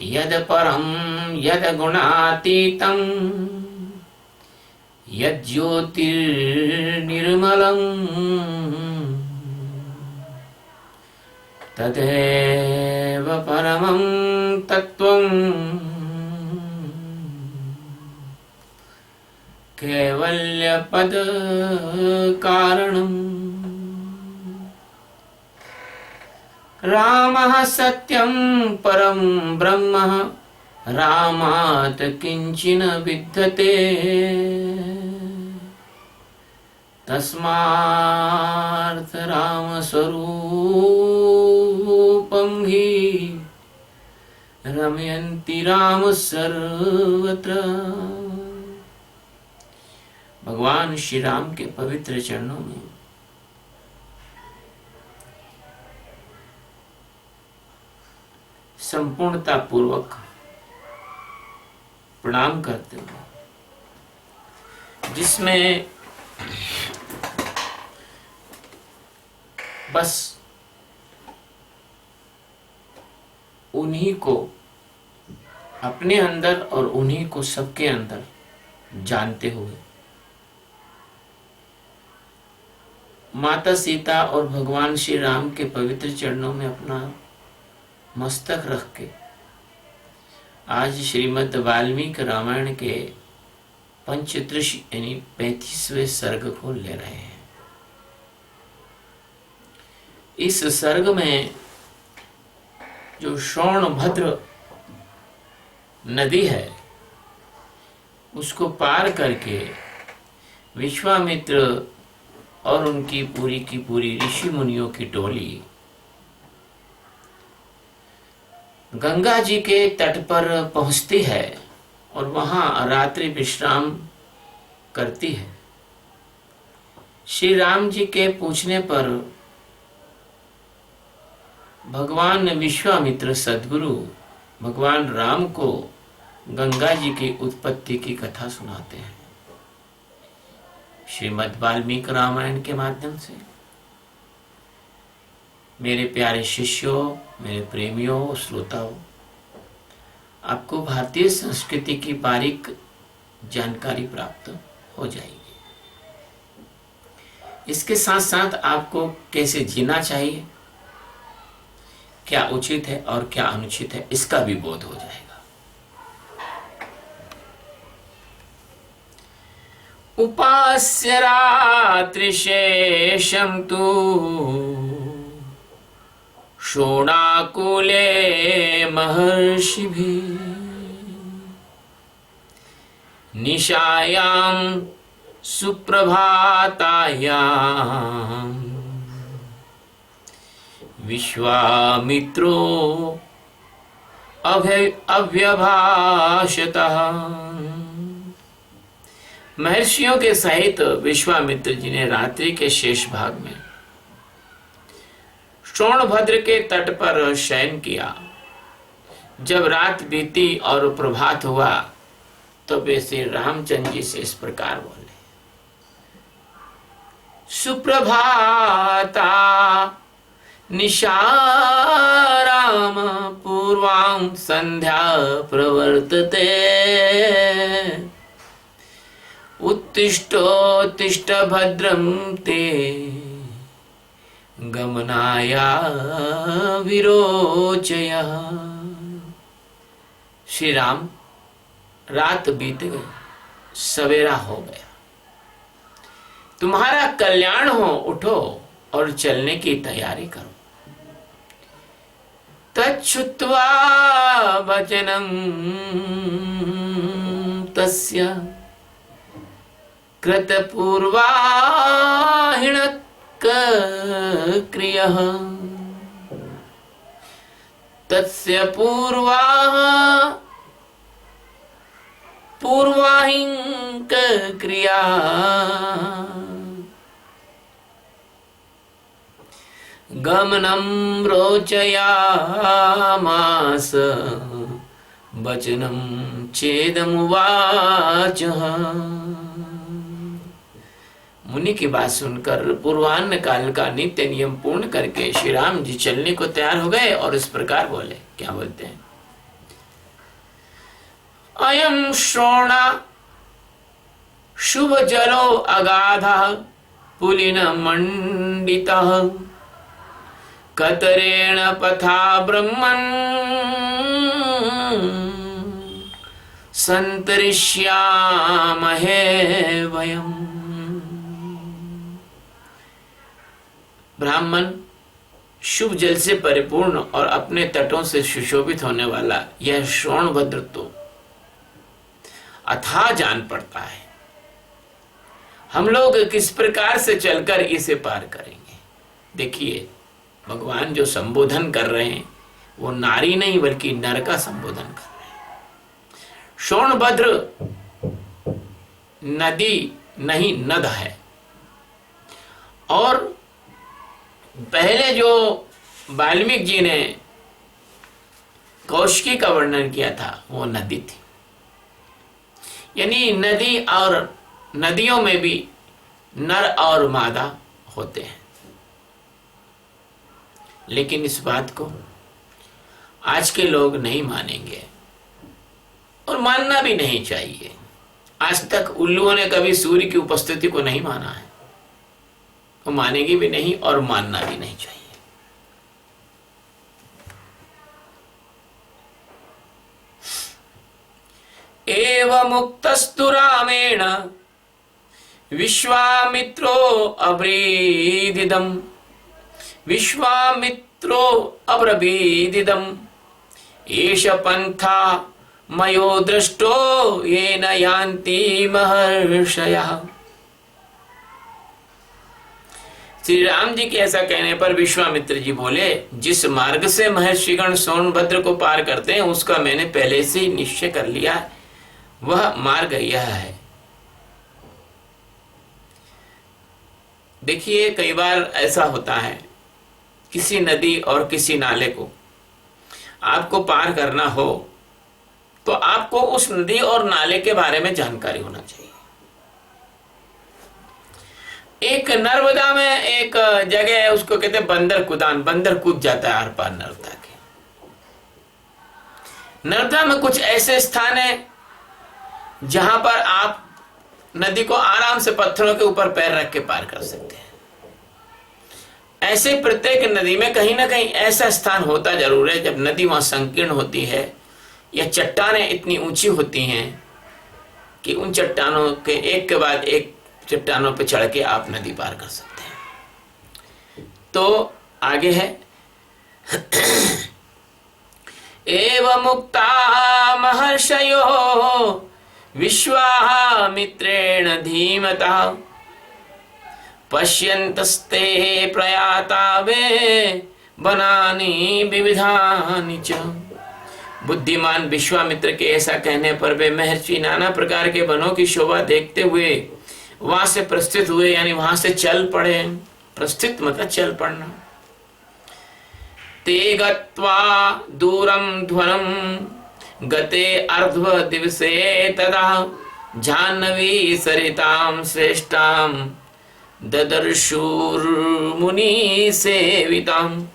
यद परम यद गुणातीतं यद ज्योतिर्निर्मलं तदेव परमं तत्त्वं कैवल्यपद कारणम्। रामः सत्यं परं ब्रह्म रामात् किंचिन विद्यते तस्मात् राम स्वरूपं हि रमयन्ति राम सर्वत्र। भगवान श्री राम के पवित्र चरणों में संपूर्णता पूर्वक प्रणाम करते हुए, जिसमें बस उन्हीं को अपने अंदर और उन्हीं को सबके अंदर जानते हुए माता सीता और भगवान श्री राम के पवित्र चरणों में अपना मस्तक रख के आज श्रीमद् वाल्मीकि रामायण के पंचदशी यानी 35वें सर्ग को ले रहे हैं। इस सर्ग में जो सोनभद्र नदी है उसको पार करके विश्वामित्र और उनकी पूरी की पूरी ऋषि मुनियों की टोली गंगा जी के तट पर पहुंचती है और वहां रात्रि विश्राम करती है। श्री राम जी के पूछने पर भगवान विश्वामित्र सद्गुरु भगवान राम को गंगा जी की उत्पत्ति की कथा सुनाते हैं श्रीमद् वाल्मीकि रामायण के माध्यम से। मेरे प्यारे शिष्यों, मेरे प्रेमियों, श्रोताओं, आपको भारतीय संस्कृति की बारीक जानकारी प्राप्त हो जाएगी। इसके साथ साथ आपको कैसे जीना चाहिए, क्या उचित है और क्या अनुचित है, इसका भी बोध हो जाएगा। उपास्य रात्रिशेषं तु शोणाकुले महर्षिभिः निशायां सुप्रभातायां विश्वामित्रो अव्यभाषतः। महर्षियों के सहित विश्वामित्र जी ने रात्रि के शेष भाग में सोनभद्र के तट पर शयन किया। जब रात बीती और प्रभात हुआ तो वे श्री रामचंद्र जी से इस प्रकार बोले, सुप्रभाता निशा राम पूर्वां संध्या प्रवर्तते उत्तिष्ठोत्तिष्ठ भद्रं ते गमनाया विरोचया। श्री राम, रात बीत गई, सवेरा हो गया, तुम्हारा कल्याण हो, उठो और चलने की तैयारी करो। तच्छ्रुत्वा वचनं तस्य कृतपूर्वाहिणः क्रियः तस्य पूर्वाहिं क्रिया गमनं रोचयामास वचनं चेदमुवाचः। मुनि की बात सुनकर पूर्वान्न काल का नित्य नियम पूर्ण करके श्री राम जी चलने को तैयार हो गए और इस प्रकार बोले, क्या बोलते हैं? अयम श्रोणा शुभ जलो अगाधा पुलिन मंडित कतरेण पथा ब्रह्मन् संतरिष्यामहे वयम्। ब्राह्मण शुभ जल से परिपूर्ण और अपने तटों से सुशोभित होने वाला यह श्रोणभद्र तो अथाह जान पड़ता है। हम लोग किस प्रकार से चलकर इसे पार करेंगे? देखिए, भगवान जो संबोधन कर रहे हैं वो नारी नहीं बल्कि नर का संबोधन कर रहे हैं। शोणभद्र नदी नहीं, नद है। और पहले जो वाल्मीकि जी ने कौशिकी का वर्णन किया था वो नदी थी। यानी नदी और नदियों में भी नर और मादा होते हैं। लेकिन इस बात को आज के लोग नहीं मानेंगे और मानना भी नहीं चाहिए। आज तक उल्लुओं ने कभी सूर्य की उपस्थिति को नहीं माना है, वो मानेंगे भी नहीं और मानना भी नहीं चाहिए। एवं मुक्तस्तु रामेण विश्वामित्रो अब्रीदिदम् विश्वामित्रो अब्रवीदिदम् एष पंथा मयो दृष्टो येन यान्ति महर्षयः। श्री राम जी के ऐसा कहने पर विश्वामित्र जी बोले, जिस मार्ग से महर्षिगण सोनभद्र को पार करते हैं उसका मैंने पहले से ही निश्चय कर लिया है, वह मार्ग यह है। देखिए, कई बार ऐसा होता है, किसी नदी और किसी नाले को आपको पार करना हो तो आपको उस नदी और नाले के बारे में जानकारी होना चाहिए। एक नर्मदा में एक जगह है, उसको कहते हैं बंदर कुदान। बंदर कूद जाता है आर पार नर्मदा के। नर्मदा में कुछ ऐसे स्थान है जहां पर आप नदी को आराम से पत्थरों के ऊपर पैर रख के पार कर सकते हैं। ऐसे प्रत्येक नदी में कहीं ना कहीं ऐसा स्थान होता जरूर है जब नदी वहां संकीर्ण होती है या चट्टानें इतनी ऊंची होती हैं कि उन चट्टानों के एक के बाद एक चट्टानों पर चढ़ के आप नदी पार कर सकते हैं। तो आगे है एवं मुक्ता महर्षयो विश्वामित्रेण धीमता पश्यन्तस्ते प्रयाता वे वनानि विविधानि च। बुद्धिमान विश्वामित्र के ऐसा कहने पर वे महर्षि नाना प्रकार के वनों की शोभा देखते हुए वहां से प्रस्थित हुए, यानी वहां से चल पड़े। प्रस्थित मतलब चल पड़ना। ते गत्वा दूरम ध्वनम गते अर्ध्व दिवसे तदा जाह्नवी सरिताम श्रेष्ठाम ददर्शुर मुनि सेविताम।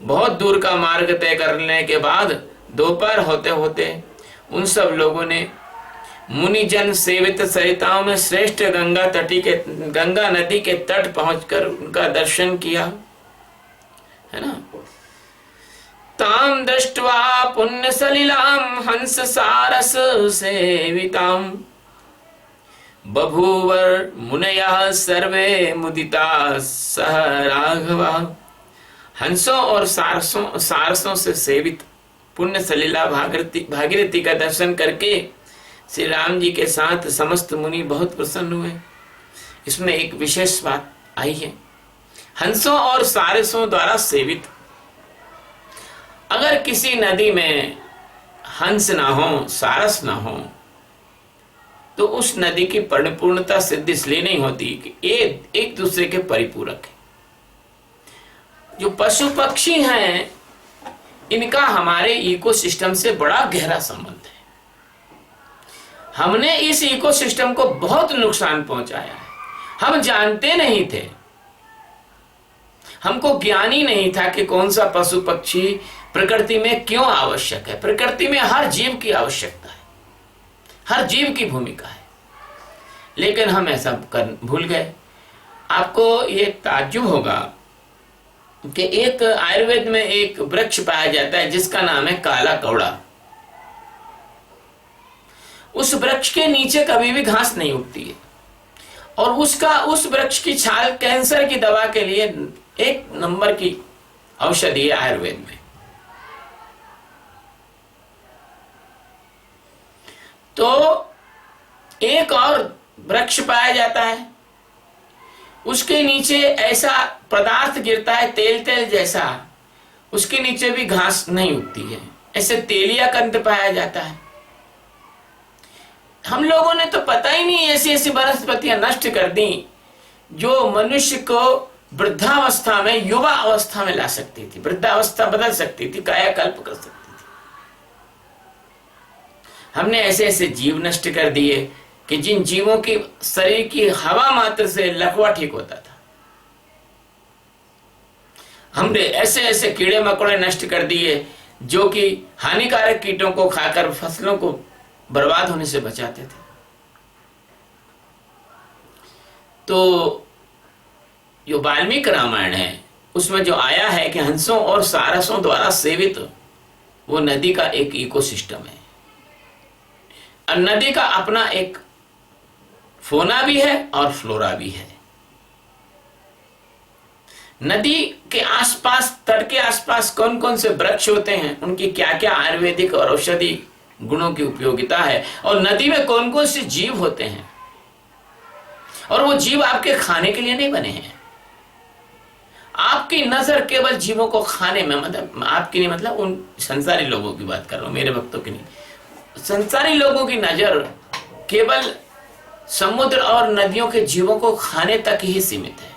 बहुत दूर का मार्ग तय करने के बाद दोपहर होते होते उन सब लोगों ने मुनिजन सेवित सरिताओं में श्रेष्ठ गंगा नदी के तट पहुंचकर उनका दर्शन किया, है ना। ताम दृष्ट्वा पुण्य सलिलाम हंस सारस सेविताम बभूवर मुनयः सर्वे मुदिता सह राघवा। हंसों और सारसों से सेवित पुण्य सलीला भागीरथी का दर्शन करके श्री राम जी के साथ समस्त मुनि बहुत प्रसन्न हुए। इसमें एक विशेष बात आई है, हंसों और सारसों द्वारा सेवित। अगर किसी नदी में हंस ना हो, सारस ना हो, तो उस नदी की परिपूर्णता सिद्ध इसलिए नहीं होती कि ये एक दूसरे के परिपूरक है। जो पशु पक्षी हैं इनका हमारे इकोसिस्टम से बड़ा गहरा संबंध है। हमने इस इकोसिस्टम को बहुत नुकसान पहुंचाया है। हम जानते नहीं थे, हमको ज्ञान ही नहीं था कि कौन सा पशु पक्षी प्रकृति में क्यों आवश्यक है। प्रकृति में हर जीव की आवश्यकता है, हर जीव की भूमिका है, लेकिन हम ऐसा कर भूल गए। आपको ये ताज्जुब होगा कि एक आयुर्वेद में एक वृक्ष पाया जाता है जिसका नाम है काला कौड़ा। उस वृक्ष के नीचे कभी भी घास नहीं उगती है, और उस वृक्ष की छाल कैंसर की दवा के लिए एक नंबर की औषधि है आयुर्वेद में। तो एक और वृक्ष पाया जाता है, उसके नीचे ऐसा पदार्थ गिरता है तेल तेल जैसा, उसके नीचे भी घास नहीं उगती है, ऐसे तेलिया कंद पाया जाता है। हम लोगों ने तो पता ही नहीं ऐसी ऐसी वनस्पतियां नष्ट कर दी जो मनुष्य को वृद्धावस्था में युवा अवस्था में ला सकती थी, वृद्धावस्था बदल सकती थी, कायाकल्प कर सकती थी। हमने ऐसे ऐसे जीव नष्ट कर दिए कि जिन जीवों की शरीर की हवा मात्र से लकवा ठीक होता था। हमने ऐसे ऐसे कीड़े मकोड़े नष्ट कर दिए जो कि हानिकारक कीटों को खाकर फसलों को बर्बाद होने से बचाते थे। तो जो वाल्मीकि रामायण है उसमें जो आया है कि हंसों और सारसों द्वारा सेवित वो नदी का एक इकोसिस्टम है, और नदी का अपना एक फोना भी है और फ्लोरा भी है। नदी के आसपास, तट के आसपास कौन कौन से वृक्ष होते हैं, उनकी क्या क्या आयुर्वेदिक और औषधि गुणों की उपयोगिता है, और नदी में कौन कौन से जीव होते हैं, और वो जीव आपके खाने के लिए नहीं बने हैं। आपकी नजर केवल जीवों को खाने में, मतलब आपकी नहीं, मतलब उन संसारी लोगों की बात कर रहा हूं, मेरे भक्तों की नहीं। संसारी लोगों की नजर केवल समुद्र और नदियों के जीवों को खाने तक ही सीमित है,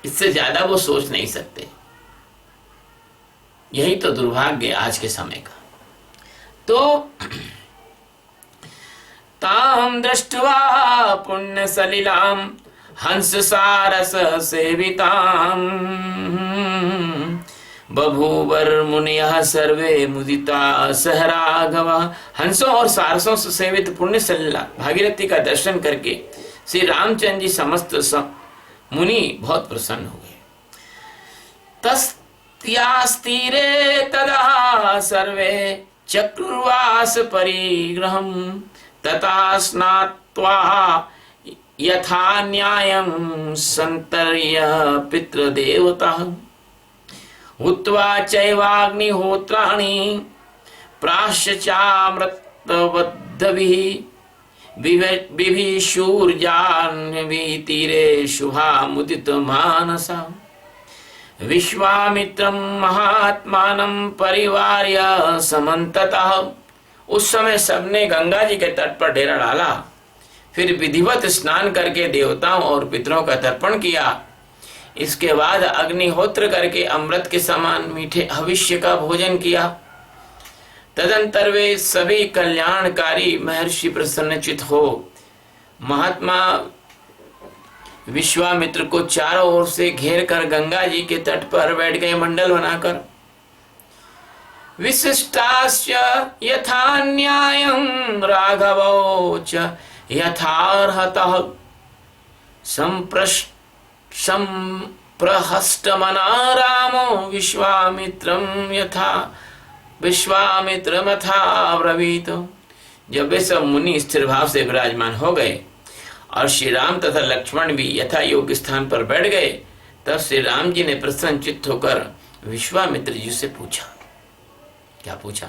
इससे ज्यादा वो सोच नहीं सकते। यही तो दुर्भाग्य आज के समय का। तो ताम दृष्ट्वा पुण्य सलिलाम हंस सारस सेविताम बभूवर मुनियः सर्वे मुदिता सहराघवा। हंसों और सारसों से सेवित पुण्य सलिला भागीरथी का दर्शन करके श्री रामचंद्र जी समस्त मुनि बहुत प्रसन्न हुए। तस्यास्तीरे तदा सर्वे चक्रुर्वास परिग्रहम तथा स्नात्वा यथा न्यायं संतर्य पितृदेवता हुत्वा चैवाग्निहोत्राणि प्राश्चामृतवद्भिः बिभिशूर्जाह्नवी तीरे शुभा मुदित मानसा विश्वामित्रं महात्मानं परिवार्य समन्ततः। उस समय सबने गंगा जी के तट पर डेरा डाला, फिर विधिवत स्नान करके देवताओं और पितरों का तर्पण किया। इसके बाद अग्निहोत्र करके अमृत के समान मीठे हविष्य का भोजन किया। तदंतर वे सभी कल्याणकारी महर्षि प्रसन्नचित हो महात्मा विश्वामित्र को चारों ओर से घेर कर गंगा जी के तट पर बैठ गए मंडल बनाकर। विशिष्टाश्च यथा न्यायं राघवो च यथार्हतः संप्रहष्टमना रामो विश्वामित्रमथा ब्रवीत। जब वे सब मुनि स्थिर भाव से विराजमान हो गए और श्री राम तथा लक्ष्मण भी यथा योग्य स्थान पर बैठ गए, तब श्री राम जी ने प्रसन्नचित्त होकर विश्वामित्र जी से पूछा। क्या पूछा?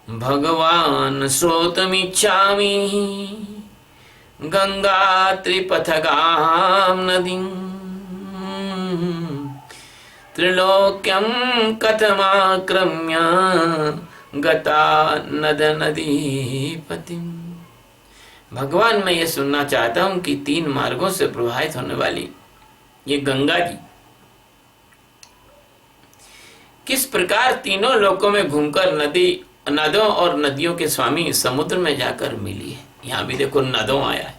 भगवान श्रोतुमिच्छामि गंगा त्रिपथगां नदीं त्रिलोक्यं कथमाक्रम्य गता नद नदीपतिं। भगवान, मैं ये सुनना चाहता हूं कि 3 मार्गों से प्रवाहित होने वाली ये गंगा जी किस प्रकार तीनों लोकों में घूमकर नदों और नदियों के स्वामी समुद्र में जाकर मिली है। यहाँ भी देखो नदों आया है,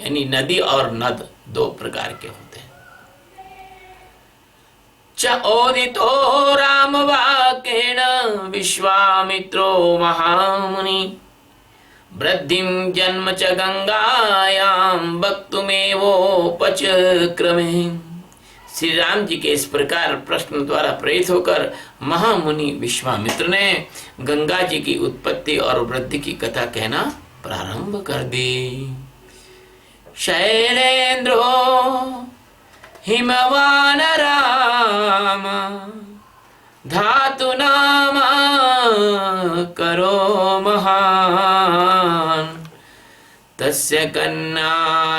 यानी नदी और नद दो प्रकार के होते हैं। च ओदितो राम वाक्येन विश्वामित्रो महामुनि वृद्धिं जन्म च गंगायां वक्तुमेवोपचक्रमे। श्री राम जी के इस प्रकार प्रश्न द्वारा प्रेरित होकर महामुनि विश्वामित्र ने गंगा जी की उत्पत्ति और वृद्धि की कथा कहना प्रारंभ कर दी। शैलेंद्रो हिमवान राम धातु नाम करो महान तस्य कन्या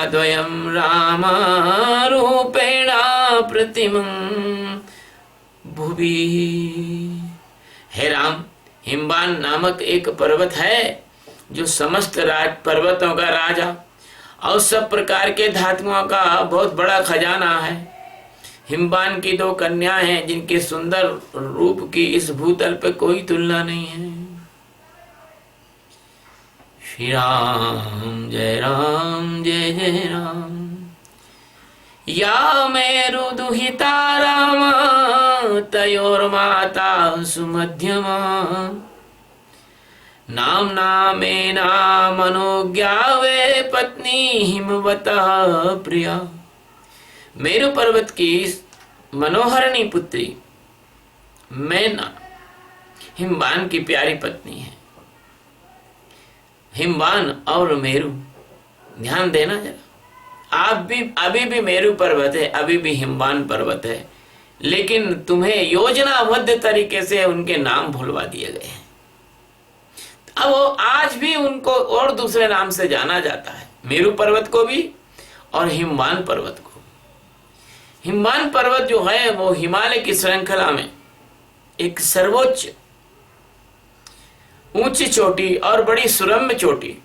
द्वयं राम रूपेण प्रतिमं भुवि। हे राम, हिमवान नामक एक पर्वत है जो समस्त पर्वतों का राजा और सब प्रकार के धातुओं का बहुत बड़ा खजाना है। हिमवान की दो कन्याएं हैं जिनके सुंदर रूप की इस भूतल पे कोई तुलना नहीं है। श्री राम जय जय राम। या मेरु दुहिता राम तयोर्माता सुमध्यमा नाम्ना मेना मनोज्ञावे पत्नी हिमवता प्रिया। मेरु पर्वत की मनोहरणी पुत्री मैना हिमवान की प्यारी पत्नी है। हिमवान और मेरु, ध्यान देना जरा, आप भी अभी भी मेरु पर्वत है, अभी भी हिमवान पर्वत है, लेकिन तुम्हें योजनाबद्ध तरीके से उनके नाम भुलवा दिए गए हैं। अब वो आज भी उनको और दूसरे नाम से जाना जाता है, मेरु पर्वत को भी और हिमवान पर्वत को। हिमवान पर्वत जो है वो हिमालय की श्रृंखला में एक सर्वोच्च ऊंची चोटी और बड़ी सुरम्य चोटी,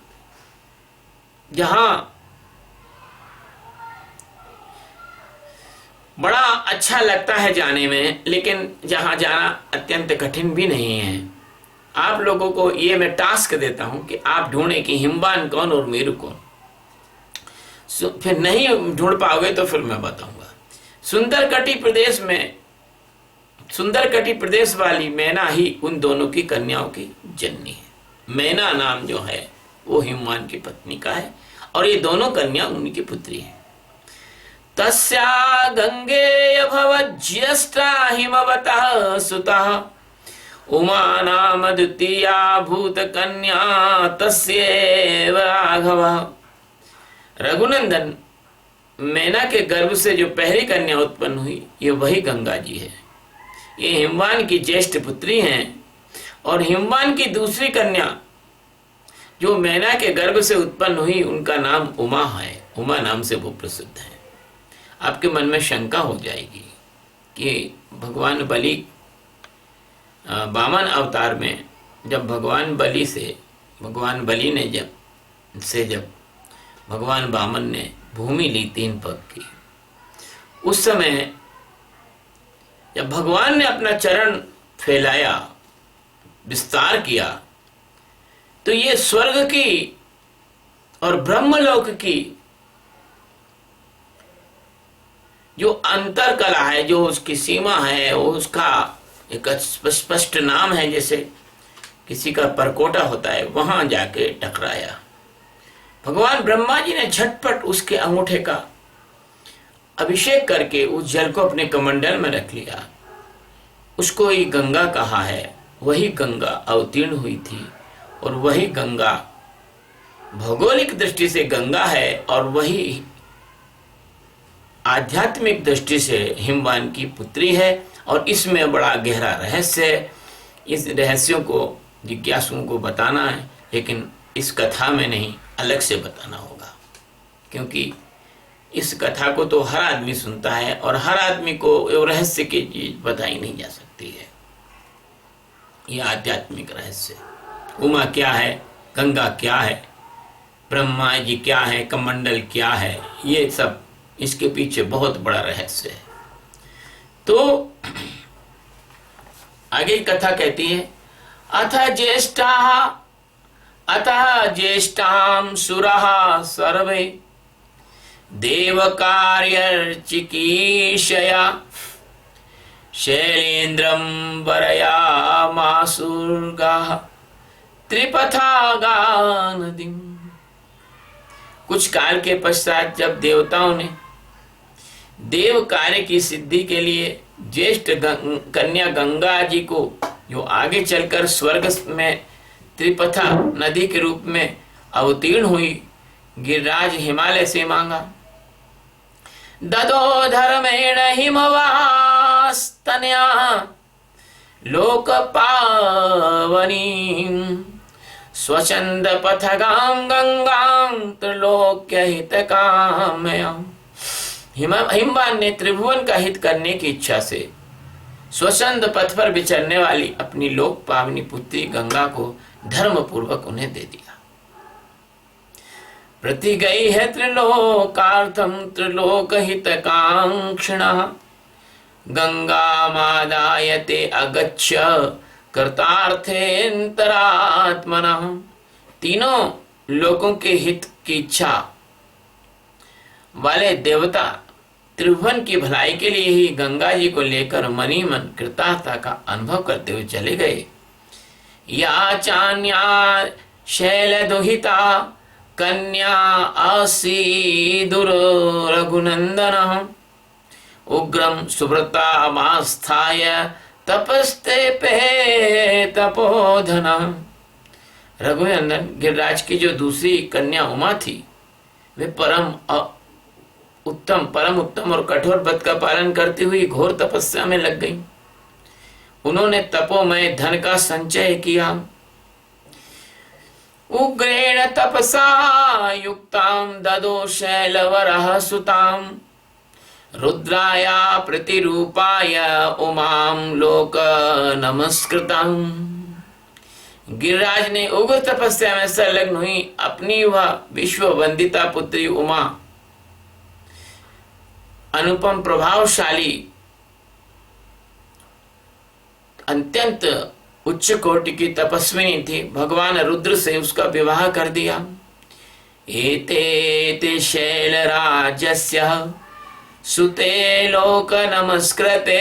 जहां बड़ा अच्छा लगता है जाने में, लेकिन जहां जाना अत्यंत कठिन भी नहीं है। आप लोगों को ये मैं टास्क देता हूं कि आप ढूंढें कि हिमवान कौन और मेरु कौन। फिर नहीं ढूंढ पाओगे तो फिर मैं बताऊंगा। सुंदर कटी प्रदेश वाली मैना ही उन दोनों की कन्याओं की जननी है। मैना नाम जो है वो हिमवान की पत्नी का है और ये दोनों कन्या उनकी पुत्री है। तस्या गंगे भवज्येष्ठा हिमवतः सुतः उमा नाम द्वितीया भूत कन्या तस्यैव राघवः। रघुनंदन, मैना के गर्भ से जो पहली कन्या उत्पन्न हुई ये वही गंगा जी है। ये हिमवान की ज्येष्ठ पुत्री हैं और हिमवान की दूसरी कन्या जो मैना के गर्भ से उत्पन्न हुई उनका नाम उमा है। उमा नाम से वो प्रसिद्ध है। आपके मन में शंका हो जाएगी कि भगवान बलि वामन अवतार में जब भगवान बलि ने जब भगवान वामन ने भूमि ली 3 पग की, उस समय जब भगवान ने अपना चरण फैलाया, विस्तार किया, तो ये स्वर्ग की और ब्रह्मलोक की जो अंतर कला है, जो उसकी सीमा है, वो उसका एक स्पष्ट नाम है। जैसे किसी का परकोटा होता है, वहां जाके टकराया। भगवान ब्रह्मा जी ने झटपट उसके अंगूठे का अभिषेक करके उस जल को अपने कमंडल में रख लिया। उसको ही गंगा कहा है। वही गंगा अवतीर्ण हुई थी और वही गंगा भौगोलिक दृष्टि से गंगा है और वही आध्यात्मिक दृष्टि से हिमवान की पुत्री है। और इसमें बड़ा गहरा रहस्य है। इस रहस्यों को जिज्ञासुओं को बताना है, लेकिन इस कथा में नहीं, अलग से बताना होगा, क्योंकि इस कथा को तो हर आदमी सुनता है और हर आदमी को ये रहस्य की चीज बताई नहीं जा सकती है। यह आध्यात्मिक रहस्य, उमा क्या है, गंगा क्या है, ब्रह्मा जी क्या है, कमंडल क्या है, ये सब इसके पीछे बहुत बड़ा रहस्य है। तो आगे कथा कहती है, अतः ज्येष्ठां सुराः सर्वे देव कार्यर्चिकीर्षया शैलेन्द्रं वरयामासुर्गाः त्रिपथागा नदीं। कुछ काल के पश्चात जब देवताओं ने देव कार्य की सिद्धि के लिए ज्येष्ठ कन्या गंगा जी को, जो आगे चलकर स्वर्ग में त्रिपथा नदी के रूप में अवतीर्ण हुई, गिरिराज हिमालय से मांगा। ददो धर्मेण हिमवास्तनया लोक पावनी स्वचंद पथगां गंगां त्रिलोक्य हित कामयां। हिमवान ने त्रिभुवन का हित करने की इच्छा से स्वचंद पथ पर विचरने वाली अपनी लोक पावनी पुत्री गंगा को धर्म पूर्वक उन्हें दे दिया। प्रति गई है त्रिलोकार्थम त्रिलोक हित कांक्षिणा गंगा मादायते अगच्छ कृतार्थेन्तरात्मना। तीनों लोगों के हित की इच्छा वाले देवता त्रिभुवन की भलाई के लिए ही गंगा जी को लेकर मनी मन कृतार्थता का अनुभव करते हुए चले गए। या चान्या शैल दुहिता कन्या आसीदुर रघुनंदन उग्रम सुव्रता मास्थाय तपस्ते पे तपोधन। रघुनंदन गिरिराज की जो दूसरी कन्या उमा थी, वे परम उत्तम और कठोर व्रत का पालन करती हुई घोर तपस्या में लग गई। उन्होंने तपोमय धन का संचय किया। उग्रेण तपसा युक्तां ददो शैलवरः सुतां रुद्राया प्रतिरूपाय उमां लोक नमस्कृतां। गिरिराज ने उग्र तपस्या में संलग्न हुई अपनी वह विश्व वंदिता पुत्री उमा अनुपम प्रभावशाली अत्यंत उच्च कोटि की तपस्विनी थी, भगवान रुद्र से उसका विवाह कर दिया। एते शैलराजस्य सुते लोक नमस्कृते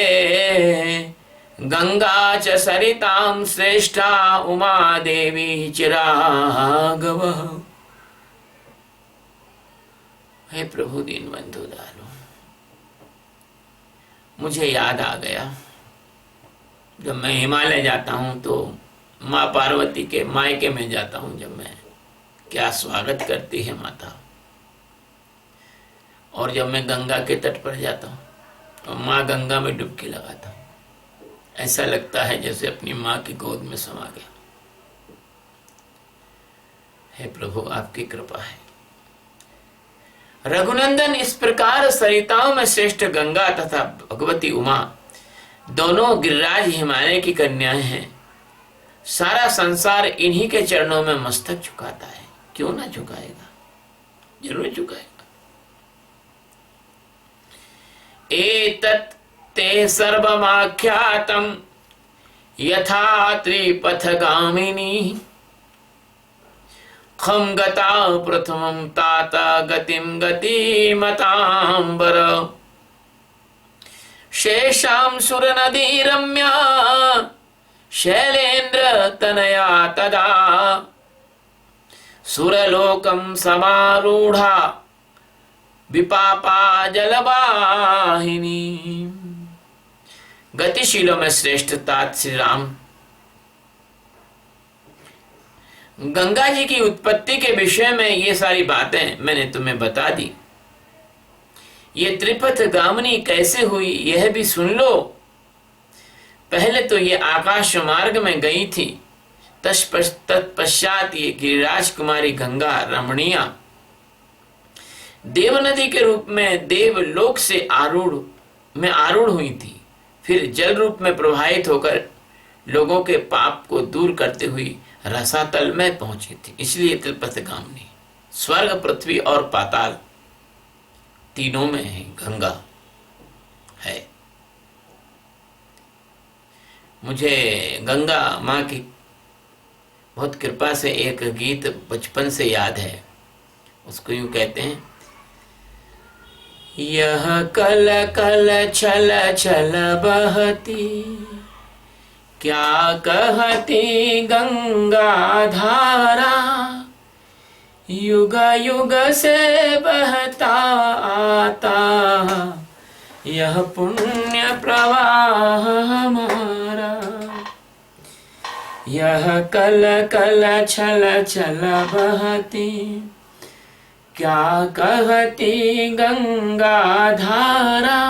गंगा च सरितां श्रेष्ठा उमा देवी चिरागव। हे प्रभु दीनबंधु दयालु, मुझे याद आ गया जब मैं हिमालय जाता हूँ तो माँ पार्वती के मायके में जाता हूँ, जब मैं क्या स्वागत करती है माता। और जब मैं गंगा के तट पर जाता हूँ तो माँ गंगा में डुबकी लगाता हूँ, ऐसा लगता है जैसे अपनी माँ की गोद में समा गया। हे प्रभु, आपकी कृपा है। रघुनंदन इस प्रकार सरिताओं में श्रेष्ठ गंगा तथा भगवती उमा दोनों गिरिराज हिमालय की कन्याएं हैं। सारा संसार इन्हीं के चरणों में मस्तक झुकाता है। क्यों ना झुकाएगा, जरूर झुकाएगा। एतत् ते सर्वमाख्यातम् यथा त्रिपथगामिनी खं गता प्रथमं तात गतिं गतिमतांबर शेषां सुरनदी रम्या शैलेन्द्र तनया तदा सुरलोकं समारूढ़ा विपापा जलवाहिनी। गतिशीलों में श्रेष्ठ तात श्री राम गंगा जी की उत्पत्ति के विषय में ये सारी बातें मैंने तुम्हें बता दी। ये त्रिपथ गामिनी कैसे हुई यह भी सुन लो। पहले तो ये आकाश मार्ग में गई थी, तत्पश्चात ये गिरिराज कुमारी गंगा रमणीया देव नदी के रूप में देवलोक से आरूढ़ हुई थी। फिर जल रूप में प्रवाहित होकर लोगों के पाप को दूर करते हुई रसातल में पहुंची थी। इसलिए त्रिपथगामिनी स्वर्ग, पृथ्वी और पाताल तीनों में है गंगा है। मुझे गंगा माँ की बहुत कृपा से एक गीत बचपन से याद है। उसको यूं कहते हैं, यह कल कल छल छल बहती, क्या कहती गंगा धारा। युग युग से बहता आता यह पुण्य प्रवाह हमारा। यह कल कल छल छल बहती, क्या कहती गंगा धारा।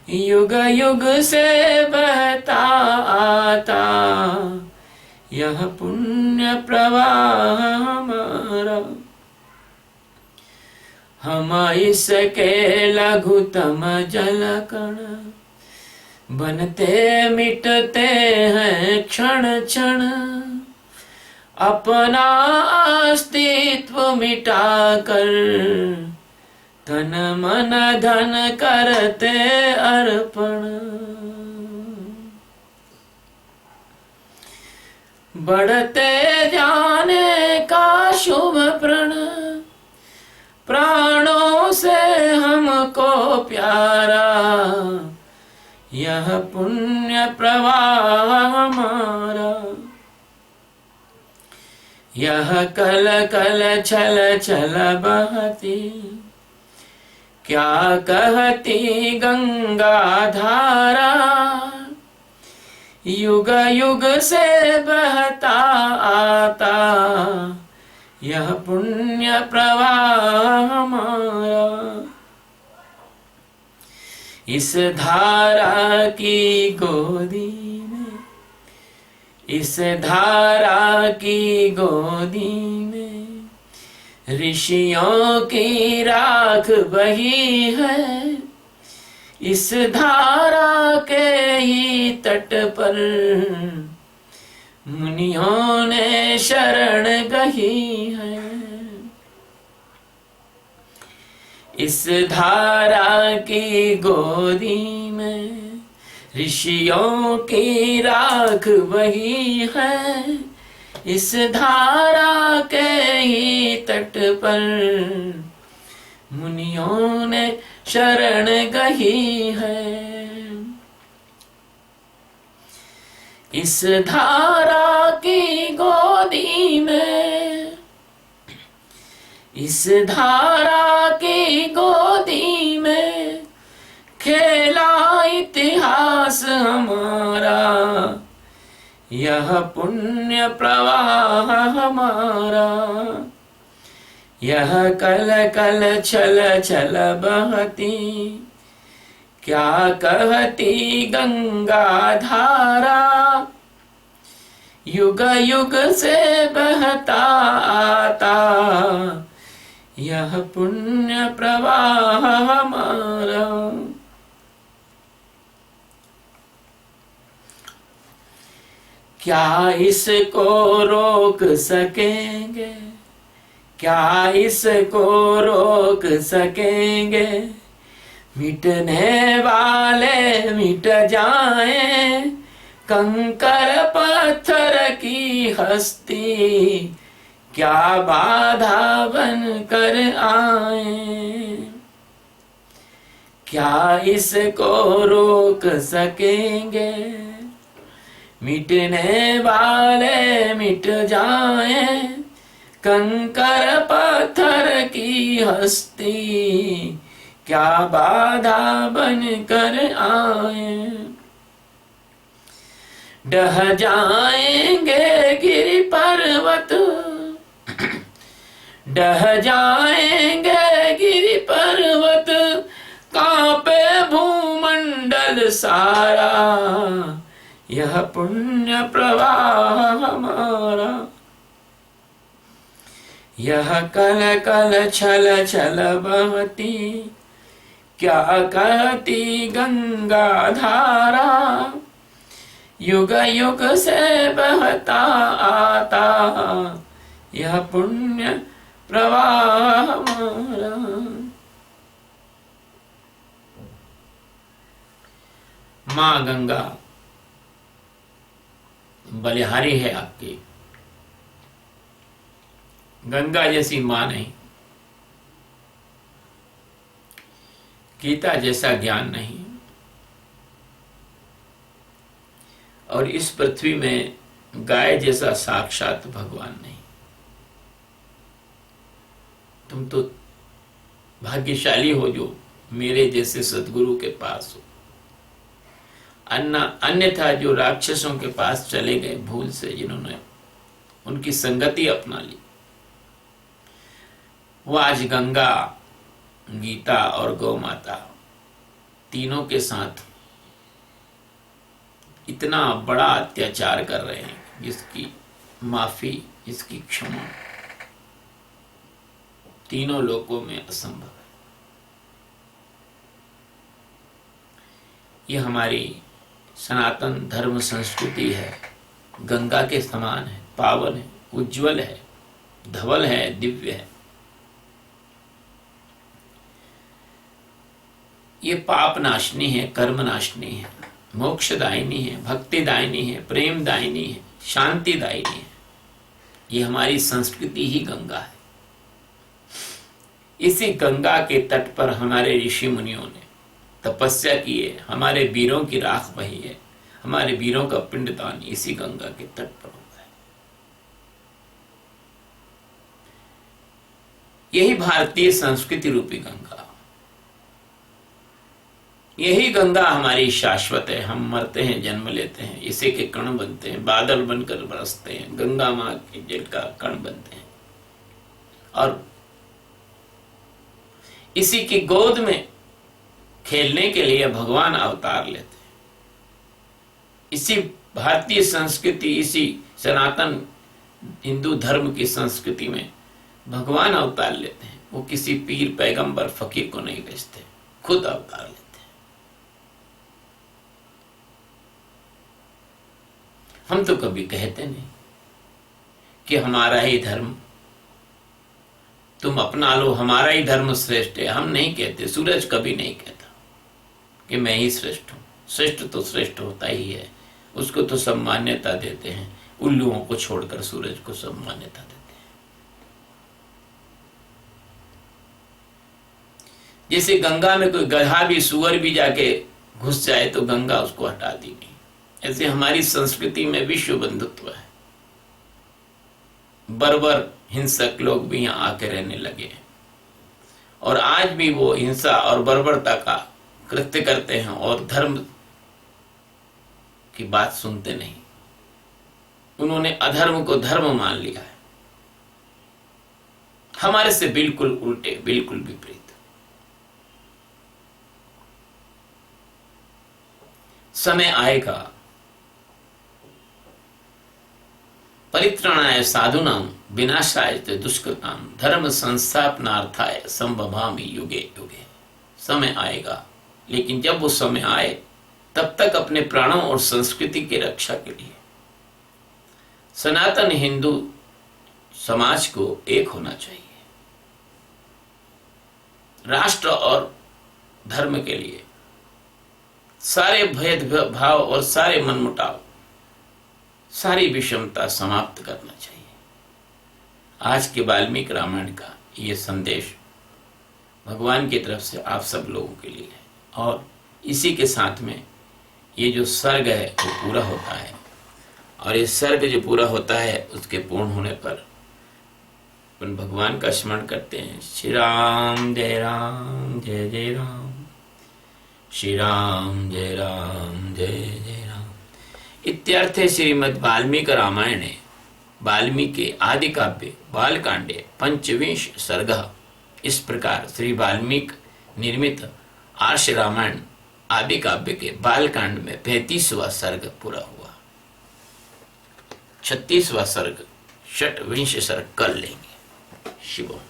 युग युग से बहता आता यह पुण्य प्रवाह हमारा। हम इसके लघुतम जल कण, बनते मिटते हैं क्षण क्षण। अपना अस्तित्व मिटाकर तन मन धन करते अर्पण। बढ़ते जाने का शुभ प्रण, प्राणों से हमको प्यारा। यह पुण्य प्रवाह हमारा। यह कल कल छल छल बहती, क्या कहती गंगा धारा। युग युग से बहता आता यह पुण्य प्रवाह हमारा। इस धारा की गोदी में, इस धारा की गोदी में ऋषियों की राख बही है। इस धारा के ही तट पर मुनियों ने शरण गही है। इस धारा की गोदी में ऋषियों की राख बही है। इस धारा के ही तट पर मुनियों ने शरण गही है। इस धारा की गोदी में, इस धारा की गोदी में खेला इतिहास हमारा। यह पुण्य प्रवाह हमारा। यह कल कल छल छल बहती, क्या कहती गंगा धारा। युग युग से बहता आता यह पुण्य प्रवाह हमारा। क्या इसको रोक सकेंगे, क्या इसको रोक सकेंगे। मिटने वाले मिट जाएं, कंकर पत्थर की हस्ती क्या बाधा बन कर आए। क्या इसको रोक सकेंगे। मिटने वाले मिट जाएं, कंकर पत्थर की हस्ती क्या बाधा बन कर आए। ढह जाएंगे गिरि पर्वत, ढह जाएंगे गिरि पर्वत। कांपे भूमंडल सारा, यह पुण्य प्रवाह हमारा। यह कल कल छल छल बहती, क्या कहती गंगा धारा। युग युग से बहता आता यह पुण्य प्रवाह हमारा। माँ गंगा बलिहारी है आपकी, गंगा जैसी माँ नहीं। गीता जैसा ज्ञान नहीं, और इस पृथ्वी में गाय जैसा साक्षात भगवान नहीं। तुम तो भाग्यशाली हो जो मेरे जैसे सद्गुरु के पास हो। अन्यथा जो राक्षसों के पास चले गए भूल से, जिन्होंने उनकी संगति अपना ली, वो आज गंगा, गीता और गौ माता तीनों के साथ इतना बड़ा अत्याचार कर रहे हैं जिसकी माफी, जिसकी क्षमा तीनों लोकों में असंभव है। ये हमारी सनातन धर्म संस्कृति है, गंगा के समान है, पावन है, उज्जवल है, धवल है, दिव्य है। ये पाप नाशनी है, कर्म नाशनी है, मोक्षदायिनी है, भक्तिदायिनी है, प्रेमदायिनी है, शांतिदायिनी है। ये हमारी संस्कृति ही गंगा है। इसी गंगा के तट पर हमारे ऋषि मुनियों ने तपस्या की है, हमारे वीरों की राख बही है, हमारे वीरों का पिंडदान इसी गंगा के तट पर होता है। यही भारतीय संस्कृति रूपी गंगा, यही गंगा हमारी शाश्वत है। हम मरते हैं, जन्म लेते हैं, इसी के कण बनते हैं, बादल बनकर बरसते हैं, गंगा माँ के जल का कण बनते हैं, और इसी की गोद में खेलने के लिए भगवान अवतार लेते हैं। इसी भारतीय संस्कृति, इसी सनातन हिंदू धर्म की संस्कृति में भगवान अवतार लेते हैं। वो किसी पीर, पैगंबर, फकीर को नहीं भेजते, खुद अवतार लेते हैं। हम तो कभी कहते नहीं कि हमारा ही धर्म तुम अपना लो, हमारा ही धर्म श्रेष्ठ है। हम नहीं कहते, सूरज कभी नहीं कहता कि मैं ही श्रेष्ठ हूं। श्रेष्ठ तो श्रेष्ठ होता ही है, उसको तो सब मान्यता देते हैं। उल्लुओं को छोड़कर सूरज को सब मान्यता देते हैं। जैसे गंगा में कोई गधा भी, सुअर भी जाके घुस जाए तो गंगा उसको हटाती नहीं, ऐसे हमारी संस्कृति में विश्व बंधुत्व है। बर्बर हिंसक लोग भी यहाँ आके रहने लगे हैं, और आज भी वो हिंसा और बर्बरता का कृत्य करते हैं और धर्म की बात सुनते नहीं। उन्होंने अधर्म को धर्म मान लिया है। हमारे से बिल्कुल उल्टे, बिल्कुल विपरीत। समय आएगा, परित्राणाय साधूनां विनाशाय च दुष्कृतां धर्म संस्थापनार्थाय संभवामि युगे युगे। समय आएगा, लेकिन जब वो समय आए तब तक अपने प्राणों और संस्कृति की रक्षा के लिए सनातन हिंदू समाज को एक होना चाहिए। राष्ट्र और धर्म के लिए सारे भेदभाव और सारे मनमुटाव, सारी विषमता समाप्त करना चाहिए। आज के वाल्मीकि रामायण का ये संदेश भगवान की तरफ से आप सब लोगों के लिए है, और इसी के साथ में ये जो सर्ग है वो पूरा होता है, और ये सर्ग जो पूरा होता है उसके पूर्ण होने पर अपन भगवान का स्मरण करते हैं। श्री राम जय राम, श्री राम जय जय राम। इत्यर्थे श्रीमद् वाल्मीकि रामायणे वाल्मीकि आदि काव्ये बालकांडे पंचविंश सर्ग। इस प्रकार श्री वाल्मीकि निर्मित आर्ष रामायण आदि काव्य के बालकांड में 35वां सर्ग पूरा हुआ। 36वां सर्ग, षटविंश सर्ग कल लेंगे। शिवम।